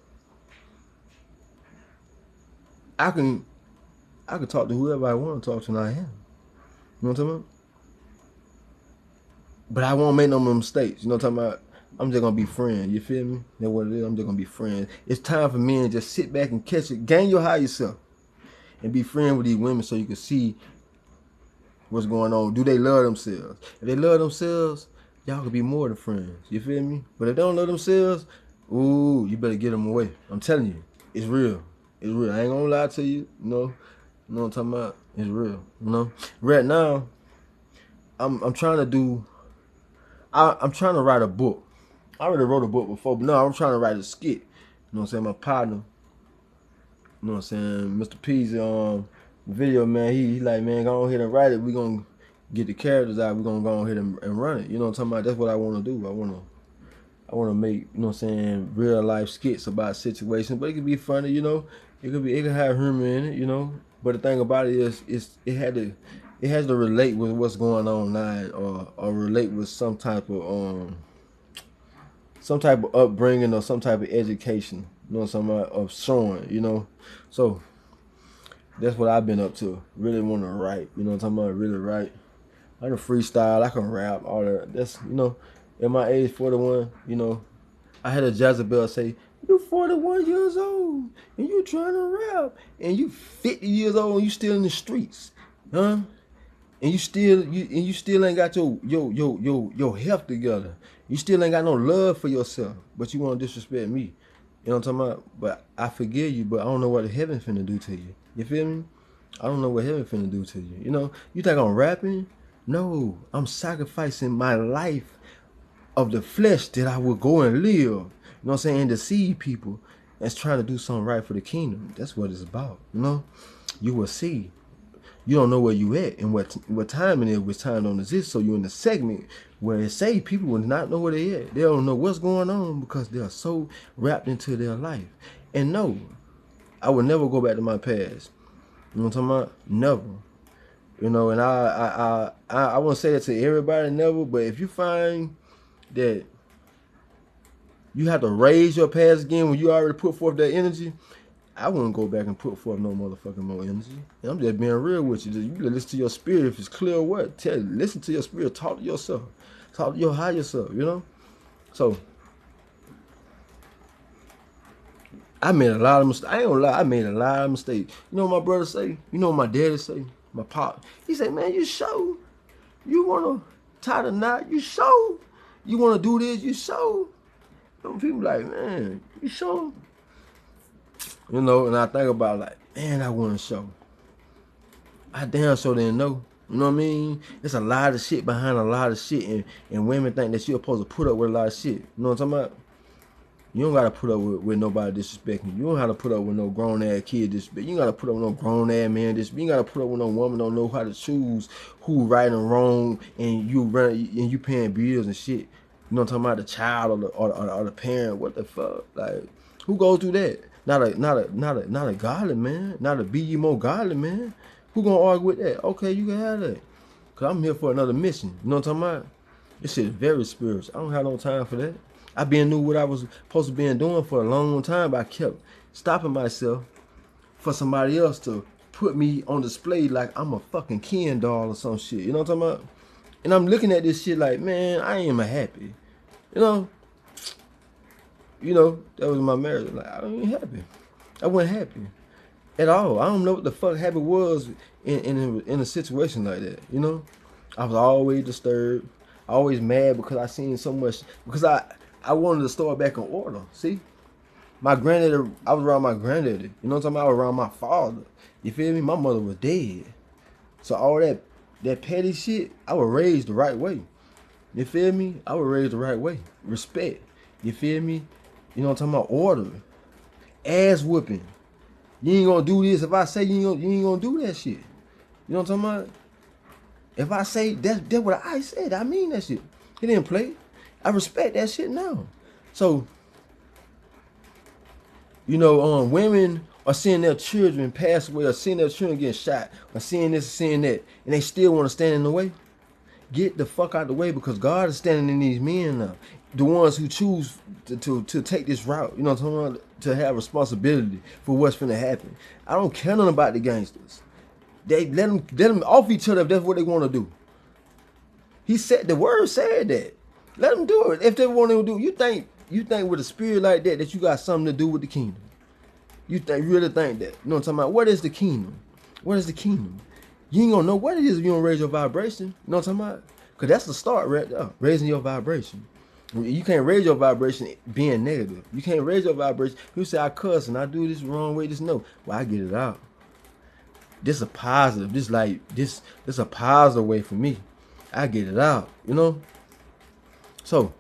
[SPEAKER 1] I can talk to whoever I want to talk to and I am. You know what I'm talking about? But I won't make no mistakes. You know what I'm talking about? I'm just going to be friends. You feel me? That's what it is. I'm just going to be friends. It's time for men to just sit back and catch it. Gain your higher self. And be friends with these women so you can see what's going on. Do they love themselves? If they love themselves, y'all could be more than friends. You feel me? But if they don't love themselves, ooh, you better get them away. I'm telling you. It's real. It's real. I ain't going to lie to you. You know what I'm talking about? It's real. You know? Right now, I'm trying to do... I'm trying to write a book. I already wrote a book before, but no, I'm trying to write a skit. You know what I'm saying? My partner, you know what I'm saying, Mr. P's video, man, he like, man, go ahead and write it. We gonna get the characters out. We gonna go ahead and run it. You know what I'm talking about? That's what I want to do. I want to make, you know what I'm saying, real life skits about situations, but it could be funny, you know. It could have humor in it, you know. But the thing about it is, it has to relate with what's going on now, or relate with some type of upbringing or some type of education, you know what I'm talking about, of showing, you know. So that's what I've been up to. Really want to write, you know what I'm talking about, really write. I can freestyle, I can rap, all that. That's, you know, at my age, 41, you know, I had a Jezebel say, you 41 years old and you trying to rap, and you 50 years old and you still in the streets, huh? And you still ain't got your health together. You still ain't got no love for yourself, but you want to disrespect me. You know what I'm talking about? But I forgive you, but I don't know what heaven finna do to you. You feel me? I don't know what heaven finna do to you. You know, you think I'm rapping? No, I'm sacrificing my life of the flesh that I will go and live. You know what I'm saying? And deceive people that's trying to do something right for the kingdom. That's what it's about. You know? You will see. You don't know where you at and what time it is, which time don't exist. So you're in the segment where it say people will not know where they at. They don't know what's going on because they are so wrapped into their life. And no, I will never go back to my past. You know what I'm talking about? Never. You know, and I won't say that to everybody, never. But if you find that you have to raise your past again when you already put forth that energy. I wouldn't go back and put forth no motherfucking more energy. And I'm just being real with you. You gotta listen to your spirit. If it's clear or what, listen to your spirit. Talk to yourself. Talk to your higher self, you know? So, I made a lot of mistakes. I ain't gonna lie, I made a lot of mistakes. You know what my brother say? You know what my daddy say? My pop. He say, man, you sure? You wanna tie the knot? You sure? You wanna do this? You sure? Some people like, man, you sure? You know, and I think about like, man, I wanna show. I damn sure didn't know. You know what I mean? There's a lot of shit behind a lot of shit, and women think that you're supposed to put up with a lot of shit. You know what I'm talking about? You don't gotta put up with nobody disrespecting you. You don't have to put up with no grown ass kid disrespect. You ain't gotta put up with no grown ass man disrespect. You ain't gotta put up with no woman don't know how to choose who right and wrong, and you paying bills and shit. You know what I'm talking about? The child or the parent. What the fuck? Like, who goes through that? Not a godly man. Not a be ye more godly man. Who gonna argue with that? Okay, you can have that. Cause I'm here for another mission. You know what I'm talking about? This shit is very spiritual. I don't have no time for that. I been knew what I was supposed to be doing for a long time, but I kept stopping myself for somebody else to put me on display like I'm a fucking Ken doll or some shit. You know what I'm talking about? And I'm looking at this shit like, man, I ain't happy. You know, that was my marriage. Like, I ain't happy. I wasn't happy at all. I don't know what the fuck happy was in a situation like that. You know, I was always disturbed, always mad because I seen so much. Because I wanted to start back in order. See, my granddaddy, I was around my granddaddy. You know what I'm talking about? I was around my father. You feel me? My mother was dead. So all that petty shit, I was raised the right way. You feel me? I was raised the right way. Respect. You feel me? You know what I'm talking about? Order. Ass whooping. You ain't gonna do this. If I say you ain't gonna do that shit. You know what I'm talking about? If I say that's what I said, I mean that shit. He didn't play. I respect that shit now. So, you know, women are seeing their children pass away, or seeing their children get shot, or seeing this, or seeing that, and they still want to stand in the way. Get the fuck out of the way, because God is standing in these men now. The ones who choose to take this route, you know what I'm talking about, to have responsibility for what's finna happen. I don't care nothing about the gangsters. They let them off each other if that's what they want to do. He said, the word said that. Let them do it. If they want to do it, you think with a spirit like that you got something to do with the kingdom. You really think that. You know what I'm talking about? What is the kingdom? What is the kingdom? You ain't gonna know what it is if you don't raise your vibration. You know what I'm talking about? Because that's the start right there. Raising your vibration. You can't raise your vibration being negative. You can't raise your vibration. People say, I cuss and I do this wrong way. This no. Well, I get it out. This is a positive. This a positive way for me. I get it out. You know? So,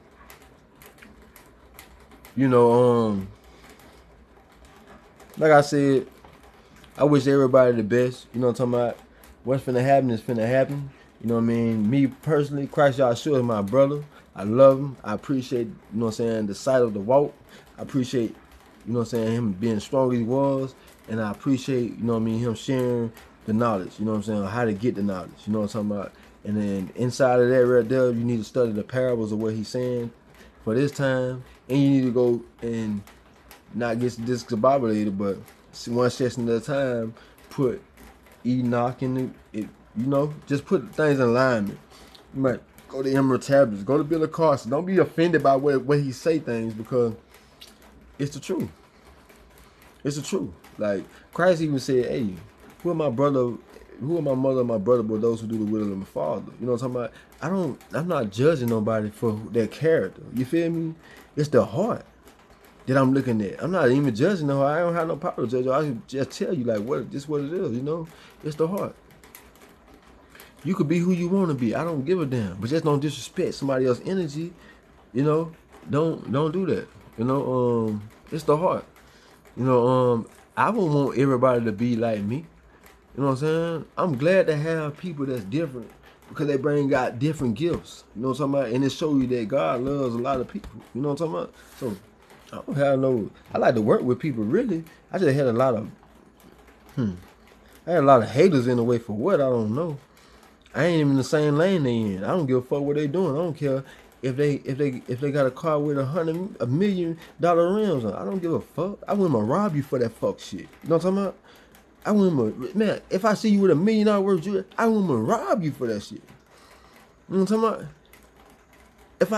[SPEAKER 1] you know, like I said, I wish everybody the best. You know what I'm talking about? What's finna happen is finna happen. You know what I mean? Me personally, Christ Yahshua is my brother. I love him. I appreciate, you know what I'm saying, the sight of the walk. I appreciate, you know what I'm saying, him being strong as he was. And I appreciate, you know what I mean, him sharing the knowledge, you know what I'm saying, how to get the knowledge. You know what I'm talking about? And then inside of that right there, you need to study the parables of what he's saying for this time. And you need to go and not get discombobulated, but one session at a time, put Enoch in it, you know, just put things in alignment. You might go to Emerald Tablets, go to Billy Carson. Don't be offended by what he say things, because it's the truth. It's the truth. Like Christ even said, hey, who are my brother, who are my mother and my brother, but those who do the will of my father. You know what I'm talking about? I'm not judging nobody for their character. You feel me? It's the heart that I'm looking at. I'm not even judging no. I don't have no power to judge. I can just tell you like what it is, you know? It's the heart. You could be who you want to be. I don't give a damn. But just don't disrespect somebody else's energy. You know? Don't do that. You know, it's the heart. You know, I would want everybody to be like me. You know what I'm saying? I'm glad to have people that's different, because they bring out different gifts. You know what I'm talking about? And it shows you that God loves a lot of people. You know what I'm talking about? So I don't have no, I like to work with people, really. I just had a lot of I had a lot of haters in the way for what, I don't know. I ain't even in the same lane they in. I don't give a fuck what they doing. I don't care. if they got a car with $1 million rims on, I don't give a fuck. I wouldn't rob you for that fuck shit. You know what I'm talking about? I wouldn't, man. If I see you with $1 million worth of jewelry, I wouldn't rob you for that shit. You know what I'm talking about? If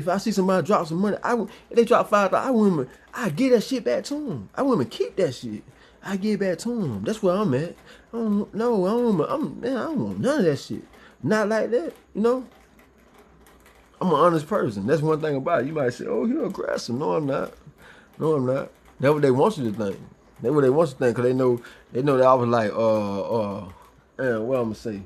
[SPEAKER 1] I see somebody drop some money, if they drop $5,000, I give that shit back to them. I wouldn't keep that shit. I give it back to them. That's where I'm at. I don't want none of that shit. Not like that, you know. I'm an honest person. That's one thing about it. You might say, "Oh, you're aggressive." No, I'm not. No, I'm not. That's what they want you to think. That's what they want you to think, because they know that I was like, what I'm gonna say.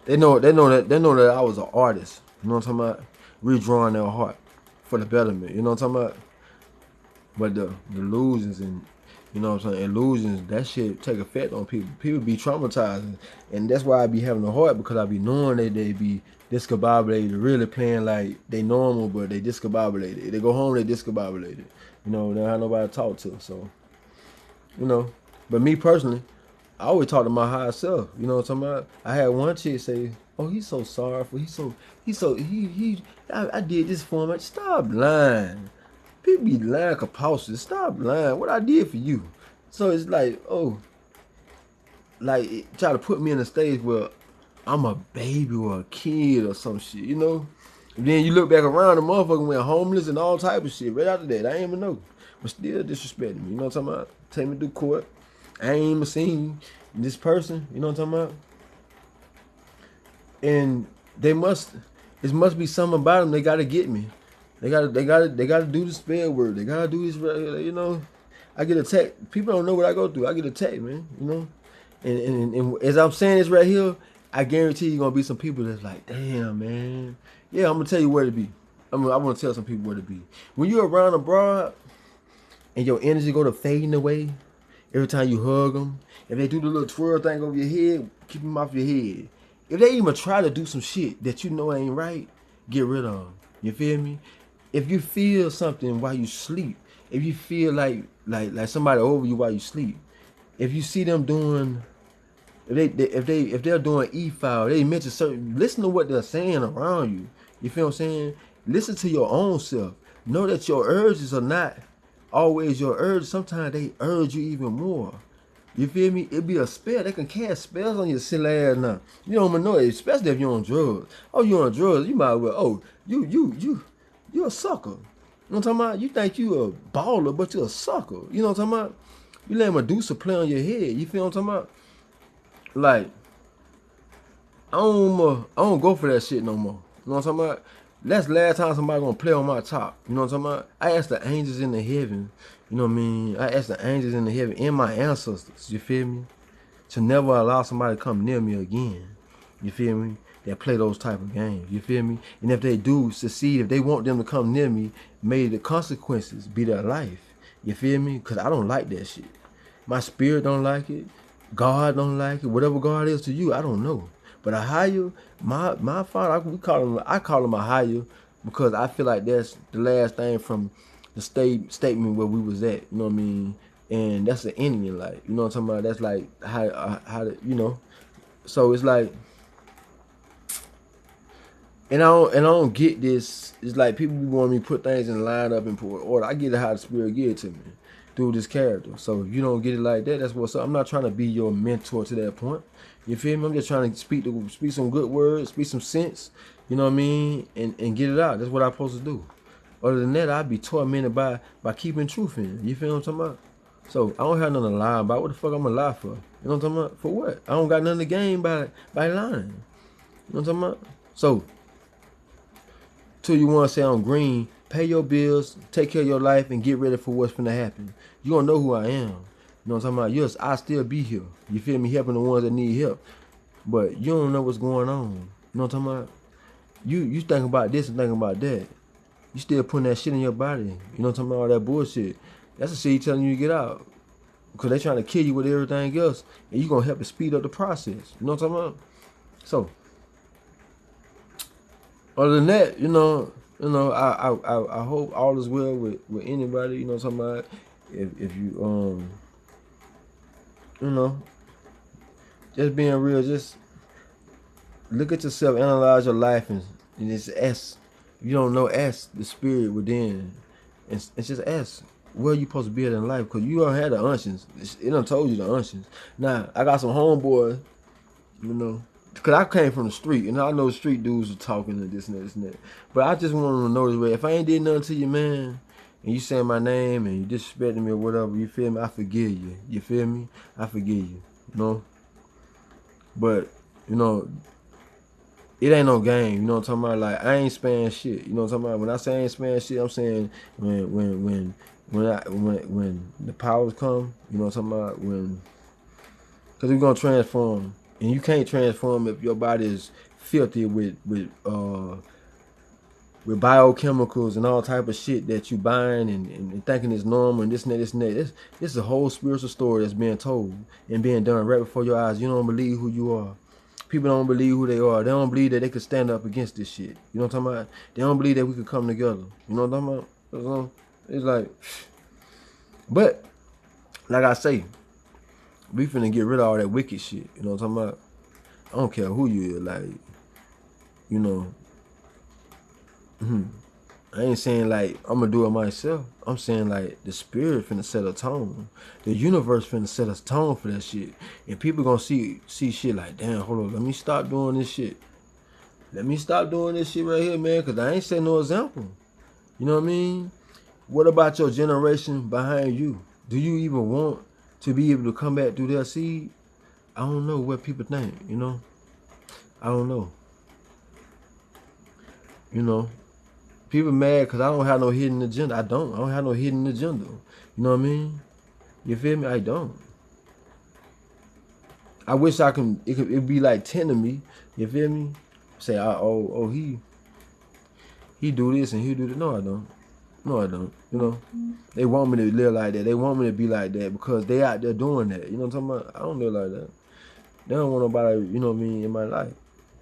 [SPEAKER 1] They know that I was an artist. You know what I'm talking about? Redrawing their heart for the betterment. You know what I'm talking about? But the illusions and, you know what I'm saying, illusions, that shit take effect on people. People be traumatized, and that's why I be having a heart, because I be knowing that they be discombobulated, really playing like they normal, but they discombobulated. They go home, they discombobulated. You know, they don't have nobody to talk to. So, you know, but me personally, I always talk to my higher self. You know what I'm talking about? I had one chick say, "Oh, he's so sorrowful. I did this for him." Stop lying. People be lying compulsive. Stop lying. What I did for you. So it's like, oh, like try to put me in a stage where I'm a baby or a kid or some shit, you know? And then you look back around, the motherfucker went homeless and all type of shit right after that. I ain't even know. But still disrespecting me. You know what I'm talking about? Take me through court. I ain't even seen this person. You know what I'm talking about? And it must be something about them. They gotta get me. They gotta do the spell word. They gotta do this. You know, I get attacked. People don't know what I go through. I get attacked, man. You know, and as I'm saying this right here, I guarantee you gonna be some people that's like, damn, man. Yeah, I'm gonna tell you where to be. I want to tell some people where to be. When you're around a broad and your energy go to fading away every time you hug them, if they do the little twirl thing over your head, keep them off your head. If they even try to do some shit that you know ain't right, get rid of them. You feel me? If you feel something while you sleep, if you feel like somebody over you while you sleep, if you see them doing, if they're doing e-file, they mention certain, listen to what they're saying around you. You feel what I'm saying? Listen to your own self. Know that your urges are not always your urges. Sometimes they urge you even more. You feel me? It be a spell. They can cast spells on your silly ass now. You don't even know it, especially if you're on drugs. Oh, you're on drugs, you might as well, oh, you're a sucker. You know what I'm talking about? You think you a baller, but you're a sucker. You know what I'm talking about? You let Medusa play on your head. You feel what I'm talking about? Like, I don't go for that shit no more. You know what I'm talking about? That's the last time somebody gonna play on my top. You know what I'm talking about? I asked the angels in the heaven, you know what I mean? I asked the angels in the heaven and my ancestors, you feel me? To never allow somebody to come near me again. You feel me? That play those type of games. You feel me? And if they do succeed, if they want them to come near me, may the consequences be their life. You feel me? Because I don't like that shit. My spirit don't like it. God don't like it. Whatever God is to you, I don't know. But a higher, my father, I call him a higher, because I feel like that's the last thing from the statement where we was at. You know what I mean? And that's the Indian, like, you know what I'm talking about? That's like how you know. So it's like, and I don't get this. It's like people be wanting me to put things in line up and put order. I get it how the spirit give it to me through this character. So if you don't get it like that, that's what's up. I'm not trying to be your mentor to that point. You feel me? I'm just trying to speak some good words, speak some sense. You know what I mean? And get it out. That's what I'm supposed to do. Other than that, I'd be tormented by keeping truth in. You feel what I'm talking about? So I don't have nothing to lie about. What the fuck I'm gonna lie for? You know what I'm talking about? For what? I don't got nothing to gain by lying. You know what I'm talking about? So, till you want to say I'm green, pay your bills, take care of your life, and get ready for what's gonna happen. You gonna know who I am. You know what I'm talking about? Yes, I still be here. You feel me? Helping the ones that need help. But you don't know what's going on. You know what I'm talking about? You think about this and think about that. You still putting that shit in your body. You know what I'm talking about? All that bullshit. That's the shit he telling you to get out. Because they trying to kill you with everything else. And you gonna help to speed up the process. You know what I'm talking about? So, other than that, I hope all is well with anybody. You know what I'm talking about? If you you know, just being real, just look at yourself, analyze your life, and it's S. If you don't know S, the spirit within, it's just S. Where you supposed to be at in life? Because you don't have the unctions. It done told you the unctions. Now, I got some homeboys, you know, because I came from the street, and I know street dudes are talking and this and that, this and that. But I just want them to know this way. If I ain't did nothing to you, man, and you saying my name and you disrespecting me or whatever, you feel me? I forgive you. You feel me? I forgive you. You know? But, you know, it ain't no game, you know what I'm talking about? Like, I ain't sparing shit, you know what I'm talking about? When I say I ain't sparing shit, I'm saying when the powers come, you know what I'm talking about? Because we're gonna transform, and you can't transform if your body is filthy with biochemicals and all type of shit that you buying and thinking is normal and this and that, this and that. This is a whole spiritual story that's being told and being done right before your eyes. You don't believe who you are. People don't believe who they are. They don't believe that they could stand up against this shit. You know what I'm talking about? They don't believe that we could come together. You know what I'm talking about? It's like, but like I say, we finna get rid of all that wicked shit. You know what I'm talking about? I don't care who you is. Like, you know, I ain't saying like I'm gonna do it myself. I'm saying like the spirit finna set a tone. The universe finna set a tone for that shit. And people gonna see shit like, damn, hold on, let me stop doing this shit. Let me stop doing this shit right here, man, because I ain't setting no example. You know what I mean? What about your generation behind you? Do you even want to be able to come back through their seed? I don't know what people think, you know? I don't know. You know? People mad because I don't have no hidden agenda. I don't have no hidden agenda. You know what I mean? You feel me? I don't. I wish I can. It'd be like 10 of me. You feel me? Say, he do this and he do that. No, I don't. No, I don't. You know, they want me to live like that. They want me to be like that because they out there doing that. You know what I'm talking about? I don't live like that. They don't want nobody, you know what I mean, in my life.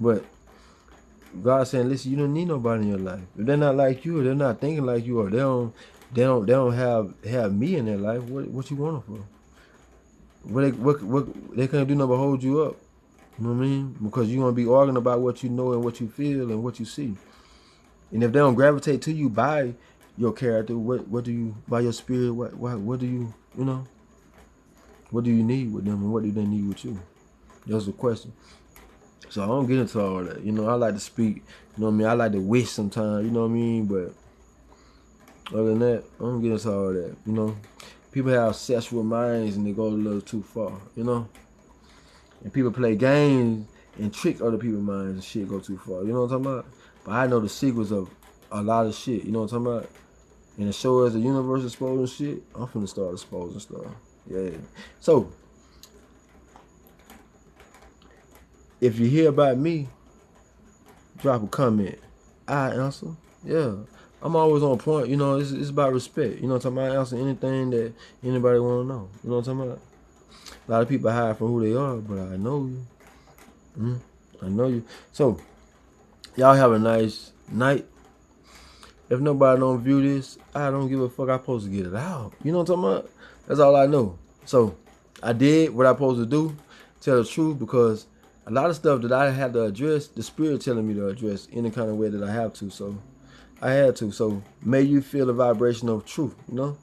[SPEAKER 1] But God saying, listen, you don't need nobody in your life. If they're not like you, or they're not thinking like you, or they don't have me in their life. What you want them for? What they can't do nothing but hold you up. You know what I mean? Because you're gonna be arguing about what you know and what you feel and what you see. And if they don't gravitate to you by your character, what do you, by your spirit, what do you, you know? What do you need with them and what do they need with you? That's the question. So I don't get into all that. You know, I like to speak, you know what I mean? I like to wish sometimes, you know what I mean? But other than that, I don't get into all that, you know? People have sexual minds and they go a little too far, you know? And people play games and trick other people's minds and shit go too far. You know what I'm talking about? But I know the secrets of a lot of shit. You know what I'm talking about? And the show as the universe exposing shit, I'm finna start exposing stuff. Yeah. So, if you hear about me, drop a comment. I answer. Yeah. I'm always on point. You know, it's about respect. You know what I'm talking about? I answer anything that anybody want to know. You know what I'm talking about? A lot of people hide from who they are, but I know you. I know you. So, y'all have a nice night. If nobody don't view this, I don't give a fuck. I'm supposed to get it out. You know what I'm talking about? That's all I know. So, I did what I'm supposed to do. Tell the truth, because a lot of stuff that I had to address, the spirit telling me to address any kind of way that I have to. So, I had to. So, may you feel the vibration of truth, you know?